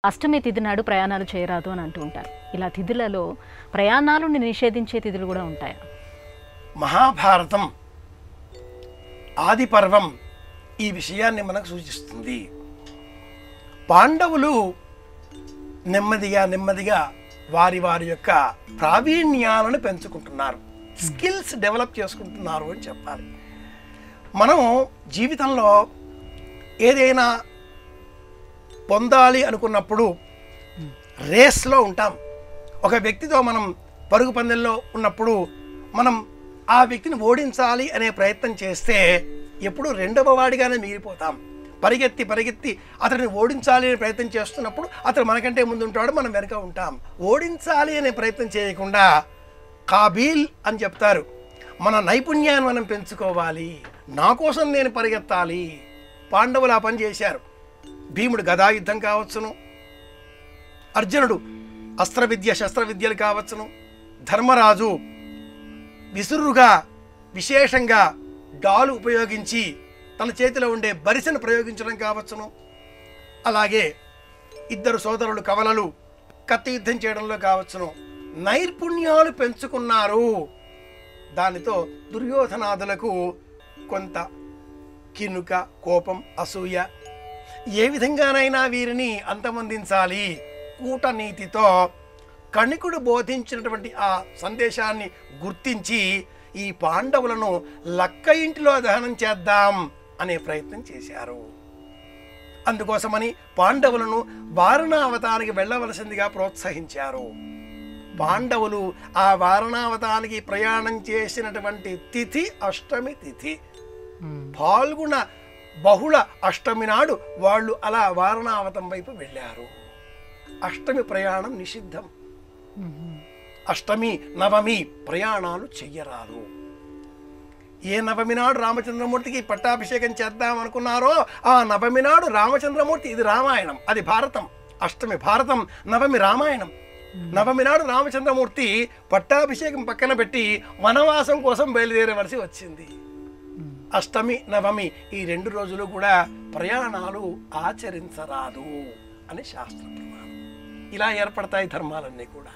అష్టమి తిథి నాడు ప్రయాణాలు చేయరాదు అని అంటూ ఉంటారు. ఇలా తిథులలో ప్రయాణాలను నిషేధించే తిథులు కూడా ఉంటాయా? మహాభారతం ఆది పర్వం ఈ విషయాన్ని మనకు సూచిస్తుంది. పాండవులు నెమ్మదిగా వారి యొక్క ప్రావీణ్యాలను పెంచుకుంటున్నారు, స్కిల్స్ డెవలప్ చేసుకుంటున్నారు అని చెప్పాలి. మనం జీవితంలో ఏదైనా పొందాలి అనుకున్నప్పుడు రేస్లో ఉంటాం. ఒక వ్యక్తితో మనం పరుగు పందెంలో ఉన్నప్పుడు మనం ఆ వ్యక్తిని ఓడించాలి అనే ప్రయత్నం చేస్తే ఎప్పుడు రెండవ వాడిగానే మిగిలిపోతాం. పరిగెత్తి అతడిని ఓడించాలి అనే ప్రయత్నం చేస్తున్నప్పుడు అతడు మనకంటే ముందు ఉంటాడు, మనం వెనక ఉంటాం. ఓడించాలి అనే ప్రయత్నం చేయకుండా కాబీల్ అని చెప్తారు, మన నైపుణ్యాన్ని మనం పెంచుకోవాలి, నా కోసం నేను పరిగెత్తాలి. పాండవులు ఆ పని చేశారు. భీముడు గదాయుద్ధం కావచ్చును, అర్జునుడు అస్త్రవిద్య శస్త్రవిద్యలు కావచ్చును, ధర్మరాజు విసురుగా విశేషంగా డాలు ఉపయోగించి తన చేతిలో ఉండే బరిసెను ప్రయోగించడం కావచ్చును, అలాగే ఇద్దరు సోదరులు కవలలు కత్తి యుద్ధం చేయడంలో కావచ్చును, నైపుణ్యాలు పెంచుకున్నారు. దానితో దుర్యోధనాదులకు కొంత కినుక, కోపం, అసూయ, ఏ విధంగానైనా వీరిని అంతమొందించాలి కూటనీతితో కణికుడు బోధించినటువంటి ఆ సందేశాన్ని గుర్తించి ఈ పాండవులను లక్క ఇంటిలో దహనం చేద్దాం అనే ప్రయత్నం చేశారు. అందుకోసమని పాండవులను వారణావతానికి వెళ్ళవలసిందిగా ప్రోత్సహించారు. పాండవులు ఆ వారణావతానికి ప్రయాణం చేసినటువంటి తిథి అష్టమి తిథి. పాల్గొన బహుళ అష్టమి నాడు వాళ్ళు అలా వారణావతం వైపు వెళ్ళారు. అష్టమి ప్రయాణం నిషిద్ధం. అష్టమి నవమి ప్రయాణాలు చెయ్యరాదు. ఏ నవమి నాడు రామచంద్రమూర్తికి పట్టాభిషేకం చేద్దాం అనుకున్నారో ఆ నవమి నాడు రామచంద్రమూర్తి, ఇది రామాయణం, అది భారతం. అష్టమి భారతం, నవమి రామాయణం. నవమి నాడు రామచంద్రమూర్తి పట్టాభిషేకం పక్కన పెట్టి వనవాసం కోసం బయలుదేరవలసి వచ్చింది. అష్టమి నవమి ఈ 2 రోజులు కూడా ప్రయాణాలు ఆచరించరాదు అని శాస్త్ర ప్రమాణం. ఇలా ఏర్పడతాయి ధర్మాలన్నీ కూడా.